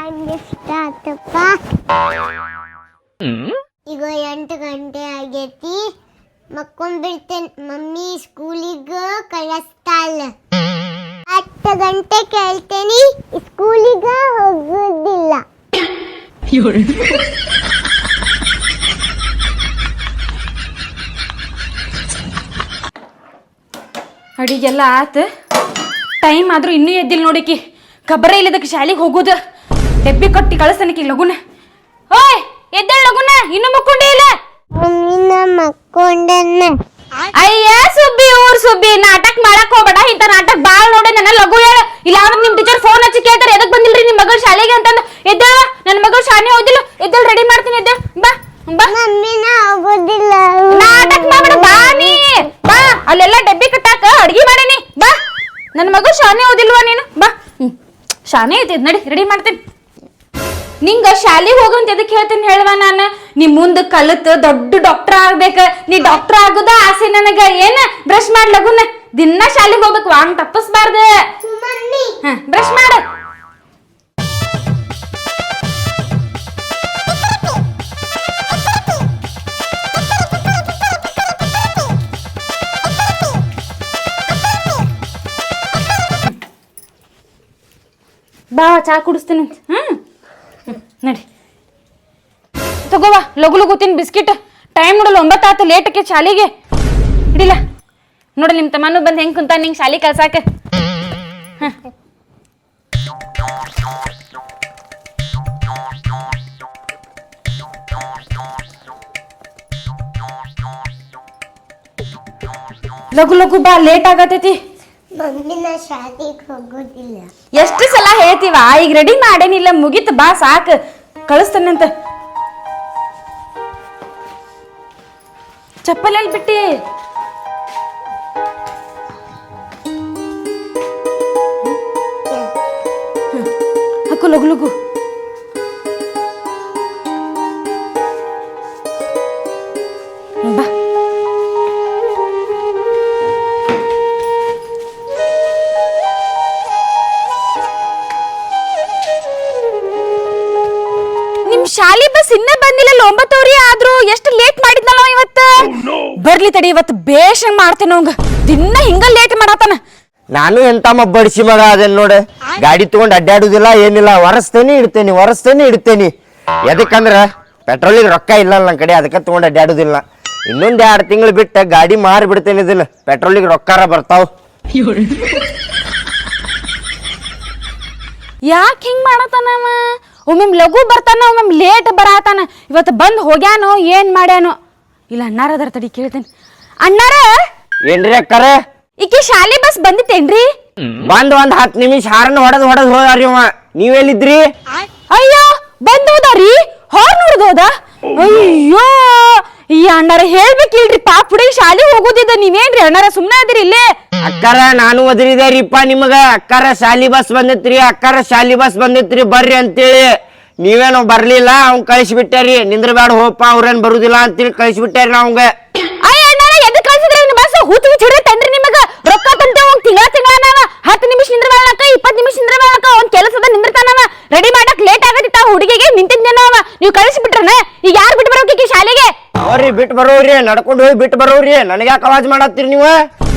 ಇಷ್ಟ ಆತಪ್ಪ. ಈಗ 8 ಗಂಟೆ ಆಗೈತಿ, ಮಕ್ಕೊಂಡ್ಬಿಡ್ತೇನೆ. ಮಮ್ಮಿ ಸ್ಕೂಲಿಗೆ ಕಳಿಸ್ತಾಳ. 10 ಗಂಟೆ ಕೇಳ್ತೇನಿ, ಸ್ಕೂಲಿಗೆ ಹೋಗುದಿಲ್ಲ. ಅಡಿಗೆಲ್ಲ ಆತ. ಟೈಮ್ ಆದ್ರೂ ಇನ್ನೂ ಎದ್ದಿಲ್ಲ ನೋಡಿಕಿ. ಖಬರ ಇಲ್ಲದಕ್ಕೆ ಶಾಲೆಗೆ ಹೋಗುದ. ಡೆಬ್ಬಿ ಕಟ್ಟಿ ಕಳಿಸ್ತಾನಕಿ ಲಗುನ. ಓಯ್ ಎದ್ದೇಳ ಲಗುನ, ಇನ್ನೂ ಮಕ್ಕೊಂಡೇ ಇಲ್ಲ. ಮಮ್ಮಿನ ಮಕ್ಕೊಂಡನ್ನ. ಅಯ್ಯ ಸುಬ್ಬಿ, ಊರ್ ಸುಬ್ಬಿ, ನಾಟಕ ಮಾಡಕ್ ಹೋಗ್ಬೇಡ. ಇಂತ ನಾಟಕ ಬಾಳ್ ನೋಡಿ ನನ್ನ ಲಗು ಹೇಳ. ಇಲ್ಲ ಅಂದ್ರೆ ನಿಮ್ ಟೀಚರ್ ಫೋನ್ ಹಚ್ಚಿ ಕೇಳ್ತಾರೆ, ಎದಕ್ ಬಂದಿಲ್ರಿ ನಿಮ್ ಮಗಳು ಶಾಲೆಗೆ ಅಂತಂದ. ಎದ್ದೇಳ, ನನ್ನ ಮಗಳು ಶಾಲೆ ಓದಿಲ್ಲ. ಎದ್ದೇಳ, ರೆಡಿ ಮಾಡ್ತೀನಿ. ಎದ್ದೇಳ ಬಾ ಬಾ. ಮಮ್ಮಿನ ಹೋಗೋದಿಲ್ಲ. ನಾಟಕ ಮಾಡ್ಬೇಡ, ಬಾ ನೀ ಬಾ. ಅಲ್ಲೆಲ್ಲ ಡೆಬ್ಬಿ ಕಟ್ಟಾಕ ಅಡ್ಗಿ ಮಾಡೇನಿ. ಬಾ, ನನ್ನ ಮಗಳು ಶಾನೆ ಓದಿಲ್ವಾ ನೀನು? ಬಾ. ಶಾನೆ ಐತಿ, ನಡಿ ರೆಡಿ ಮಾಡ್ತೀನಿ. ನಿಂಗ ಶಾಲೆಗೆ ಹೋಗಂತ ಎದಕ್ ಹೇಳ್ತೀನಿ ಹೇಳುವ ನಾನು? ನೀ ಮುಂದೆ ಕಲಿತು ದೊಡ್ಡ ಡಾಕ್ಟರ್ ಆಗ್ಬೇಕ. ನೀ ಡಾಕ್ಟರ್ ಆಗೋದ ಆಸೆ ನನಗ. ಏನ ಬ್ರಷ್ ಮಾಡ್ ಲಗುನ. ದಿನ ಶಾಲೆಗೆ ಹೋಗ್ಬೇಕು, ವಾಂಗ್ ತಪ್ಪಿಸ್ಬಾರ್ದು. ಬ್ರಷ್ ಮಾಡ. ಬಾ, ಚಾ ಕುಡಿಸ್ತೀನಿ. ನಡಿ ತಗೋವಾ, ಲಗು ಲಗು ತಿನ್ ಬಿಸ್ಕಿಟ್. ಟೈಮ್ ನೋಡಲ್ಲ 9 ಆತ, ಲೇಟಕ್ಕೆ ಶಾಲೆಗೆ ಹಿಡಿಲ್ಲ. ನೋಡ ನಿಮ್ ತಮ್ಮನು ಬಂದ್ ಹೆಂಗ್ ಕುಂತ ನಿಂಗೆ ಶಾಲೆ ಕಳ್ಸಾಕ. ಲಗು ಲಗು ಬಾ, ಲೇಟ್ ಆಗತೈತಿ. ಮಮ್ಮಿನ ಶಾಲೆಗೆ ಹೋಗೋದಿಲ್ಲ. ಎಷ್ಟು ಸಲ ಹೇಳ್ತೀವ? ಈಗ ರೆಡಿ ಮಾಡೇನಿಲ್ಲ, ಮುಗಿತ್ ಬಾ ಸಾಕು. ಕಳಿಸ್ತಾನಂತ. ಚಪ್ಪಲ್ ಎಲ್ಲಿ ಬಿಟ್ಟಿ? ಹಾಕು ಲಗು ಲಗು. ಬಾ. ಶಾಲಿ ಬಸ್ ಇನ್ನೇ ಬಂದಿಲ್ಲ. 9 ಆದ್ರೂ ಎಷ್ಟು ಲೇಟ್ ಮಾಡಿದ್ನಲ್ಲ ಇವತ್ತ. ಬರ್ಲಿ ತಡಿ, ಇವತ್ತು ಬೇಷಂಗ್ ಮಾಡ್ತೇನೆ ಅವಂಗ. ದಿನ ಹಿಂಗ ಲೇಟ್ ಮಾಡತಾನ. ನಾನು ಎಂತ ಬಡಿಸಿ ಮಗ ಅದೇನ್ ನೋಡ. ಗಾಡಿ ತಗೊಂಡ್ ಅಡ್ಡಾಡುದಿಲ್ಲ, ಏನಿಲ್ಲ. ಒರೆಸ್ತೇನೆ ಇಡ್ತೇನಿ. ಎದಕ್ಕಂದ್ರ ಪೆಟ್ರೋಲಿಗೆ ರೊಕ್ಕ ಇಲ್ಲ ನನ್ನ ಕಡೆ, ಅದಕ್ಕೆ ತಗೊಂಡ್ ಅಡ್ಡಾಡುದಿಲ್ಲ. ಇನ್ನೊಂದ್ 2 ತಿಂಗಳು ಬಿಟ್ಟ ಗಾಡಿ ಮಾರಿ ಬಿಡ್ತೇನೆ. ಇದನ್ನ ಪೆಟ್ರೋಲಿಗೆ ರೊಕ್ಕಾರ ಬರ್ತಾವ. ಯಾಕೆ ಹಿಂಗ್ ಮಾಡತಾನವ? ಒಮ್ಮೆ ಲಘು ಬರ್ತಾನ, ಒಮ್ಮೆ ಲೇಟ್ ಬರತಾನ. ಇವತ್ತು ಬಂದ್ ಹೋಗ್ಯಾನೋ ಏನ್ ಮಾಡ್ಯಾನೋ. ಇಲ್ಲ ಅಣ್ಣಾರ ಅದರ ತಡಿ ಕೇಳ್ತೇನೆ. ಅಣ್ಣಾರ ಏನ್ರಿ ಅಕ್ಕಾರ? ಈಕಿ ಶಾಲಿ ಬಸ್ ಬಂದಿತ್ತೇನ್ರಿ? ಒಂದ್ 10 ನಿಮಿಷ ಹಾರನ್ ಹೊಡೆದ್ ಹೋದಾರಿ ಅವ. ನೀವೆಲ್ಲಿದ್ರಿ? ಅಯ್ಯೋ ಬಂದ್ ಹೋದಾರಿ. ಹಾರ್ನ್ ಹೊಡೆದೋದ? ಅಯ್ಯೋ ಈ ಅಣ್ಣಾರ ಹೇಳ್ಬೇಕಿಲ್ರಿ, ಪಾಪ ಹುಡುಗಿ ಶಾಲಿ ಹೋಗೋದಿದ್ದ. ನೀವೇನ್ರಿ ಅಣ್ಣಾರ ಸುಮ್ನೆ ಅದಿರಿ ಇಲ್ಲೇ? ಅಕ್ಕಾರ ನಾನು ಒದರಿದೇರಿಪ್ಪ ನಿಮಗ. ಅಕ್ಕಾರ ಶಾಲಿ ಬಸ್ ಬಂದಿತ್ರಿ, ಬರ್ರಿ ಅಂತೇಳಿ. ನೀವೇನೋ ಬರ್ಲಿಲ್ಲ, ಅವ್ನ್ ಕಳಿಸ್ಬಿಟ್ಟಾರಿ. ನಿಂದ್ರಬೇಡ ಹೋಪ, ಅವ್ರೇನ್ ಬರುದಿಲ್ಲ ಅಂತೇಳಿ ಕಳಿಸ್ಬಿಟ್ಟಾರಿ ನಾವಂಗ. ಅಯ್ಯ ಅಣ್ಣಾರ ಎದಕ್ ಕಳ್ಸಿದ್ರಿ? ಬಸ್ ಹುಚ್ಚು ಹಿಡಿತೇನ್ರಿ ನಿಮಗ? ರೊಕ್ಕ ತಂತೆ ಒಂದ್ ತಿಂಗಳ ನಾವ 10 ನಿಮಿಷ ನಿಂದ್ರಬೇಳಕ, 20 ನಿಮಿಷ ನಿಂದ್ರಬೇಳಕ. ಒಂದ್ ಕೆಲಸದ ನಿಂದ್ರತಾನವ. ರೆಡಿ ಮಾಡಕ್ ಲೇಟ್ ಆಗತ್ತಿತ್ತ. ಹುಡುಗಿಗೆ ನಿಂತಿದ್ದೇನವ, ನೀವು ಕಳಿಸ್ಬಿಟ್ರನ. ಈಗ ಯಾರು ಬಿಟ್ಟು ಬರೋಕಿ ಶಾಲೆಗೆ? ಅವ್ರಿ ಬಿಟ್ಟು ಬರೋವ್ರಿ, ನಡ್ಕೊಂಡು ಹೋಗಿ ಬಿಟ್ಟು ಬರೋವ್ರಿ. ನನಗೆ ಯಾಕೆ ಅವಾಜ್ ಮಾಡತ್ತೀರಿ ನೀವು?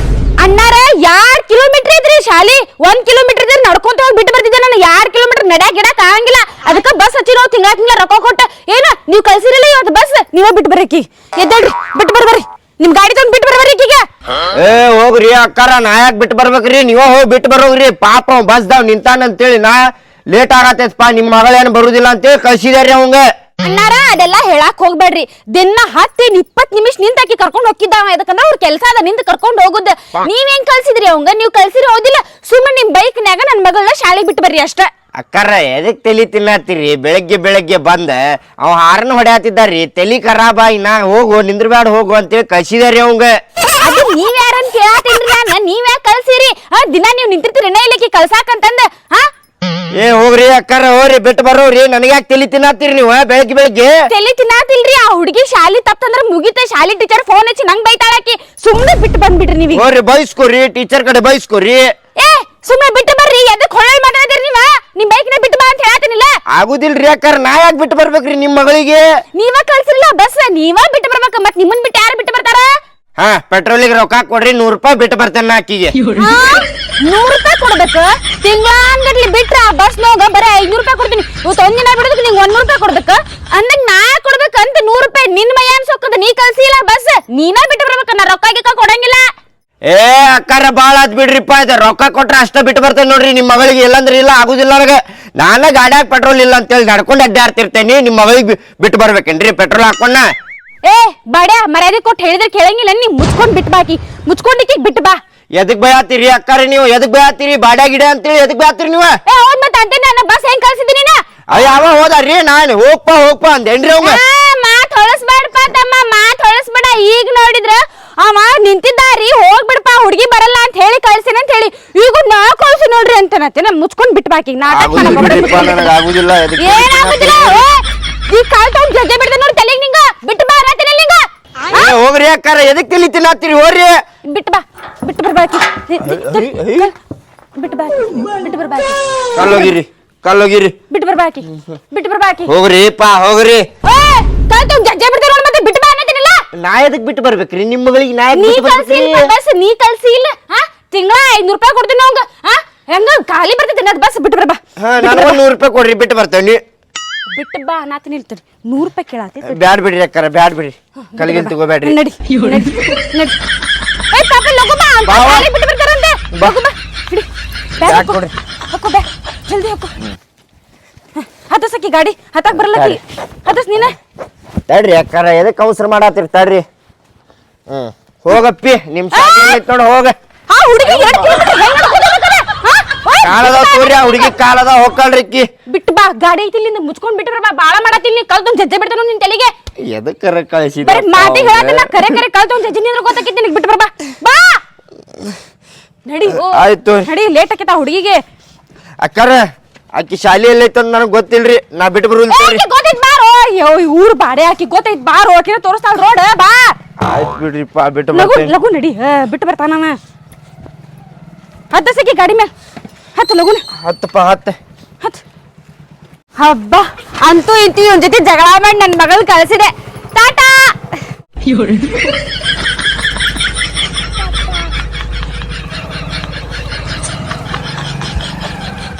ಅಣ್ಣಾರ 2 ಕಿಲೋಮೀಟರ್ ಇದ್ರಿ ಶಾಲಿ. 1 ಕಿಲೋಮೀಟರ್ ಇದ್ರೆ ನಡ್ಕೊಂತ ಹೋಗಿ ಬಿಟ್ಟು ಬರ್ತಿದ್ದೆ ನಾನು. 2 ಕಿಲೋಮೀಟರ್ ಗಿಡಕ್ ಆಗಂಗಿಲ್ಲ. ಅದಕ್ಕೆ ಬಸ್ ಹಚ್ಚಿ ನಾವು ತಿಂಗಳ ರೊಕ್ಕ ಕೊಟ್ಟ. ಏನ ನೀವು ಕಳ್ಸಿರಲ್ಲ ಇವತ್ತು ಬಸ್? ನೀವೇ ಬಿಟ್ಟು ಬರಕಿ. ಎದ್ದೇಳ್ರಿ, ಬಿಟ್ಟು ಬರ್ಬರ್ರಿ. ನಿಮ್ ಗಾಡಿ ತಗೊಂಡ್ ಬಿಟ್ಟು ಬರ್ಬರ್ರಿ ಈಗ. ಹೋಗ್ರಿ ಅಕ್ಕಾರ, ನಾ ಯಾಕೆ ಬಿಟ್ಟು ಬರ್ಬೇಕ್ರಿ? ನೀವ ಹೋಗಿ ಬಿಟ್ಟು ಬರೋಗ್ರಿ. ಪಾಪ ಬಸ್ದಾವ್ ನಿಂತಾನಂತೇಳಿ ನಾ ಲೇಟ್ ಆಗತ್ತೈತಪ್ಪ. ನಿಮ್ ಮಗಳೇನು ಬರುದಿಲ್ಲ ಅಂತೇಳಿ ಕಳ್ಸಿದಾರಿ ಅವಂಗ. ಅಣ್ಣಾರ ಅದೆಲ್ಲ ಹೇಳಾಕ್ ಹೋಗ್ಬೇಡ್ರಿ. ದಿನ 10-20 ನಿಮಿಷ ನಿಂತಾಕಿ ಕರ್ಕೊಂಡ್ ಹೋಗಿದ್ದಾವ. ಯಾಕಂದ್ರ ಅವ್ರ ಕೆಲಸ ಅದ, ನಿಂತ ಕರ್ಕೊಂಡ್ ಹೋಗುದ. ನೀವೇನ್ ಕಳ್ಸಿದ್ರಿ ಅವಂಗ? ನೀವ್ ಕಳ್ಸಿರಿ ಓದಿಲ್ಲ. ಸುಮ್ಮನೆ ನಿಮ್ ಬೈಕ್ನ್ಯಾಗ ನನ್ ಮಗಳನ್ನ ಶಾಲೆಗೆ ಬಿಟ್ಟು ಬರ್ರಿ ಅಷ್ಟ. ಅಕ್ಕಾರ ಎದಕ್ ತಲಿ ತಿನ್ನತ್ತೀರಿ? ಬೆಳಗ್ಗೆ ಬಂದ ಅವ್ ಹಾರನ್ ಹೊಡ್ಯಾತಿದ್ದಾರಿ. ತಲಿ ಖರಾಬ. ನಾ ಹೋಗು, ನಿಂದ್ರಬ್ಯಾಡ ಹೋಗು ಅಂತೇಳಿ ಕಳ್ಸಿದಾರಿ ಅವಂಗ. ಅದು ನೀವ್ ಯಾರನ್ ಕೇಳಾತಿನ್ರಿ ನಾನು. ನೀವ್ ಯಾಕೆ ಕಳ್ಸಿರಿ? ದಿನ ನೀವ್ ನಿಂತಿರ್ತೀರಿ ಇಲ್ಲಕಿ ಕಳ್ಸಾಕಂತಂದ. ಹೋಗ್ರಿ ಅಕ್ಕಾರ, ಹೋಗ್ರಿ ಬಿಟ್ಟು ಬರೋವ್ರಿ. ನನಗೆ ಯಾಕೆ ತಲಿ ತಿನ್ನತ್ತೀರಿ ನೀವು ಬೆಳಗ್ಗೆ? ತಲಿ ತಿನ್ನಾತಿಲ್ರಿ. ಆ ಹುಡುಗಿ ಶಾಲಿ ತಪ್ಪಂದ್ರ ಮುಗಿತೆ. ಶಾಲಿ ಟೀಚರ್ ಫೋನ್ ಹಚ್ಚಿ ನಂಗ್ ಬೈತಾಳಕಿ. ಸುಮ್ನೆ ಬಿಟ್ಟು ಬಂದ್ಬಿಡ್ರಿ ನೀವ್. ಹೋಗ್ರಿ, ಬೈಸ್ಕೋರಿ, ಟೀಚರ್ ಕಡೆ ಬೈಸ್ಕೋರಿ. ಸುಮ್ಮನೆ ಬಿಟ್ಟು ಬರ್ರಿ. ಎದಕ್ ಹೊಳ್ಳ ಮಾತಾಡ್ತೀರಿ ನೀವ? ನಿಮ್ ಬೈಕ್ನ ಬಿಟ್ಟು ಬಾ ಅಂತ ಹೇಳತ್ತೀನಿಲ್ಲ. ಆಗುದಿಲ್ರಿ ಅಕ್ಕಾರ ನಾ ಯಾಕೆ ಬಿಟ್ಟು ಬರ್ಬೇಕ್ರಿ ನಿಮ್ ಮಗಳಿಗೆ ನೀವ ಕಳ್ಸಿಲ್ಲ ಬಸ್ ನೀವ ಬಿಟ್ಟು ಬರ್ಬೇಕ ಮತ್ ನಿಮ್ಮನ್ ಬಿಟ್ಟು ಯಾರು ಬಿಟ್ಟು ಬರ್ತಾರ ಹಾ ಪೆಟ್ರೋಲಿಗೆ ರೊಕ್ಕ ಕೊಡ್ರಿ 100 ರೂಪಾಯಿ ಬಿಟ್ಟು ಬರ್ತೇನೆ ಆಕಿಗೆ 100 ರೂಪಾಯಿ ಕೊಡ್ಬೇಕು ತಿಂಗಳಾನ್ಗಟ್ಲಿ ಬಿಟ್ರ ಬಸ್ನೋಗ ಬರೀ 500 ರೂಪಾಯಿ ಕೊಡ್ತೀನಿ ಇವತ್ತು ಒಂದಿನ ಬಿಡೋದಕ್ಕೆ ನಿಂಗೆ 100 ರೂಪಾಯಿ ಕೊಡ್ಬೇಕು ಅಂದಂಗ ನಾ ಕೊಡ್ಬೇಕಂತ 100 ರೂಪಾಯಿ ನಿನ್ ಮೈ ಅನ್ಸೋಕದ ನೀ ಕಳ್ಸಿಲ್ಲ ಬಸ್ ನೀನ ಬಿಟ್ಟು ಬರ್ಬೇಕು ನಾ ರೊಕ್ಕ ಗಿಕ್ಕ ಕೊಡಂಗಿಲ್ಲ ಏ ಅಕ್ಕಾರ ಬಾಳ ಆತ್ ಬಿಡ್ರಿಪ್ಪ ಇದು ರೊಕ್ಕ ಕೊಟ್ರೆ ಅಷ್ಟ ಬಿಟ್ಟು ಬರ್ತೇನೆ ನೋಡ್ರಿ ನಿಮ್ ಮಗಳಿಗೆ ಇಲ್ಲಂದ್ರೆ ಇಲ್ಲ ಆಗುದಿಲ್ಲ ನನಗೆ ನಾನ ಗಾಡ್ಯಾಗ ಪೆಟ್ರೋಲ್ ಇಲ್ಲ ಅಂತೇಳಿ ನಡ್ಕೊಂಡು ಅಡ್ಡಾಡ್ತಿರ್ತೇನಿ ನಿಮ್ ಮಗಳಿಗೆ ಬಿಟ್ಟು ಬರ್ಬೇಕೇನ್ರಿ ಪೆಟ್ರೋಲ್ ಹಾಕೊಂಡ ಏ ಬಾಡ್ಯಾ ಮರ್ಯಾದೆ ಕೊಟ್ಟು ಹೇಳಿದ್ರೆ ಕೇಳಂಗಿಲ್ಲ ನೀ ಮುಚ್ಕೊಂಡ್ ಬಿಟ್ಟು ಬಾಕಿ ಮುಚ್ಕೊಂಡಿಕ್ಕೆ ಬಿಟ್ಟು ಬಾ ಎದಕ್ ಬಯತ್ತೀರಿ ಅಕ್ಕಾರ ನೀವು ಎದಕ್ ಬಯತ್ತೀರಿ ಬಾಡ್ಯಾ ಗಿಡ ಅಂತೇಳಿ ಎದಕ್ ಬಯತ್ತೀರಿ ನೀವು ಏ ಹೌದ್ ಮತ್ತೆ ಅಂತೆ ನಾನು ಬಸ್ ಹೆಂಗ್ ಕಳ್ಸಿದ್ದೀನಿ ನೀನ ಯಾವ ಹೋದಾರ್ರಿ ನಾನು ಹೋಗ್ಪ ಅಂದೇನ್ರಿ ಅವಂಗ ಮಾತ್ ಹೊಳಸ್ಬೇಡಪ್ಪ ತಮ್ಮ ಮಾತ್ ಹೊಳಸ್ಬೇಡ ಈಗ ನೋಡಿದ್ರ ಅವ ನಿಂತಿದ್ದಾರಿ ಹೋಗ್ಬಿಡಪ್ಪ ಹುಡುಗಿ ಬರಲ್ಲ ಅಂತ ಹೇಳಿ ಕಳ್ಸಿನ ಅಂತ ಹೇಳಿ ಈಗ ನಾ ಕಳ್ಸಿ ನೋಡ್ರಿ ಅಂತ ನಾ ಮುಚ್ಕೊಂಡ್ ಬಿಟ್ಟು ಬಾಕಿ ಆಗುದಿಲ್ಲ ಏನಾಗುದಿಲ್ಲ ಈ ಕಾಲ್ ತಗೊಂಡ್ ಜಜ್ಜೆ ಬಿಡ್ದೆ ನೋಡಿ ತಲೆಗೆ ನಿಂಗ ಬಿಟ್ಟು ಬಾ ರಾತ್ರಿ ನಿಂಗ ಹೋಗ್ರಿ ಅಕ್ಕಾರ ಎದಕ್ ತಿಳಿ ತಿನ್ನತ್ತೀರಿ ಹೋಗ್ರಿ ಬಿಟ್ಟು ಬಾ ಬಿಟ್ಟು ಬರ್ಬಾಕಿ ಬಿಟ್ಟು ಬಾಕಿ ಬಿಟ್ಟು ಬರ್ಬಾಕಿ ಕಲ್ಲೋಗಿರಿ ಬಿಟ್ಟು ಬರ್ಬಾಕಿ ಹೋಗ್ರಿ ಕಾಲ್ ತಗೊಂಡ್ ಜಜ್ಜೆ ಬಿಡ್ದೆ ನೋಡಿ ಮತ್ತೆ ಬಿಟ್ಟು ಬಾ ಅನ್ನತಿನಿಲ್ಲ ನಾ ಎದಕ್ ಬಿಟ್ಟು ಬರ್ಬೇಕ್ರಿ ನಿಮ್ ಮಗಳಿಗೆ ನಾ ನೀ ಕಳ್ಸಿಲ್ಲ ಬಸ್ ನೀ ಕಳ್ಸಿಲ್ಲ ಹಾ ತಿಂಗಳ 500 ರೂಪಾಯಿ ಕೊಡ್ತೀನಿ ಅವಂಗ ಹಾ ಹೆಂಗ ಖಾಲಿ ಬರ್ತೈತಿ ನದ್ ಬಸ್ ಬಿಟ್ಟು ಬರ್ಬಾ ನನಗ 100 ರೂಪಾಯಿ ಕೊಡ್ರಿ ಬಿಟ್ಟು ಬರ್ತೇನೆ ಬಿಟ್ಟು ಬಾ ನಾತೀನಿ ಇರ್ತೀನಿ 100 ರೂಪಾಯಿ ಕೇಳಾತಿ ಬ್ಯಾಡ್ ಬಿಡ್ರಿ ಅಕ್ಕಾರ ಬ್ಯಾಡ್ ಬಿಡ್ರಿ ಕಲಿಗೆ ತಗೋಬೇಡ್ರಿ ನಡಿ ನಡಿ ನಡಿ ಏ ಪಾಪ ಲಗು ಬಾ ಅಂತ ಖಾಲಿ ಬಿಟ್ಟು ಬರ್ತಾರಂತೆ ಲಗು ಬಾ ಹಿಡಿ ಬ್ಯಾಗ್ ಕೊಡ್ರಿ ಹಾಕೋ ಬ್ಯಾಗ್ ಜಲ್ದಿ ಹಾಕೋ ಹತ್ತಸಕಿ ಗಾಡಿ ಹತ್ತಕ್ ಬರಲಕ್ಕಿ ಹತ್ತಸ್ ನೀನ ತಡ್ರಿ ಅಕ್ಕಾರ ಎದಕ್ ಅವಸರ ಮಾಡಾತಿರ್ತಾಡ್ರಿ ಹೋಗಪ್ಪಿ ನಿಮ್ ಶಾಲೆ ನೋಡ ಹೋಗ ಆ ಹುಡುಗಿ 2 ಕಿಲೋಮೀಟರ್ ಹೆಂಗ್ ನಡ್ಕೊಂಡ್ ಹಾ ಕಾಲದ ತೋರಿ ಹುಡುಗಿ ಕಾಲದ ಹೋಗ್ಕಳ್ರಿ ಬಿಟ್ಟು ಬಾ ಗಾಡಿ ಐತಿ ಇಲ್ಲಿಂದ ಮುಚ್ಕೊಂಡ್ ಬಿಟ್ಟು ಬಾ ಬಾಳ ಮಾಡತ್ತಿಲ್ಲ ಕಲ್ತೊಂದ್ ಜಜ್ಜೆ ಬಿಡ್ತಾನ ನಿನ್ ತಲೆಗೆ ಎದಕ್ಕರ ಕಳಿಸಿದ ಬರೀ ಮಾತಿ ಹೇಳತ್ತಿಲ್ಲ ಕರೆ ಕಲ್ತೊಂದ್ ಜಜ್ಜೆ ನಿಂದ್ರ ಗೊತ್ತಾಕೈತಿ ನಿನಗೆ ಬಿಟ್ಟು ಬಾ ಬಾ ನಡಿ ಆಯ್ತು ನಡಿ ಲೇಟ್ ಆಕೈತ ಹುಡುಗಿಗೆ ಅಕ್ಕಾರ ಆಕಿ ಶಾಲೆ ಎಲ್ಲೈತ ನನಗೆ ಗೊತ್ತಿಲ್ರಿ ನಾ ಬಿಟ್ಟು ಬರುದಿಲ್ಲ ಗೊತ್ತೈತ್ ಬಾರೋ ಅಯ್ಯೋ ಊರ್ ಬಾಡೆ ಆಕಿ ಗೊತ್ತೈತ್ ಬಾರೋ ಆಕಿನ ತೋರಿಸ್ತಾಳ ರೋಡ್ ಬಾ ಆಯ್ತು ಬಿಡ್ರಿಪ್ಪ ಬಿಟ್ಟು ಲಗು ಬರ್ತೇನೆ ಲಗು ನಡಿ ಬಿಟ್ಟು ಬರ್ತಾನ ಹತ್ತಸಕಿ ಗಾಡಿ ಮೇಲೆ ಹತ್ತು ಲಗುನ ಹತ್ತಪ್ಪ ಹತ್ತ ಹಬ್ಬ ಅಂತೂ ಇಂತೂ ಇವನ್ ಜೊತೆ ಜಗಳ ಮಾಡಿ ನನ್ ಮಗಳು ಕಳ್ಸಿದೆ ಟಾಟಾ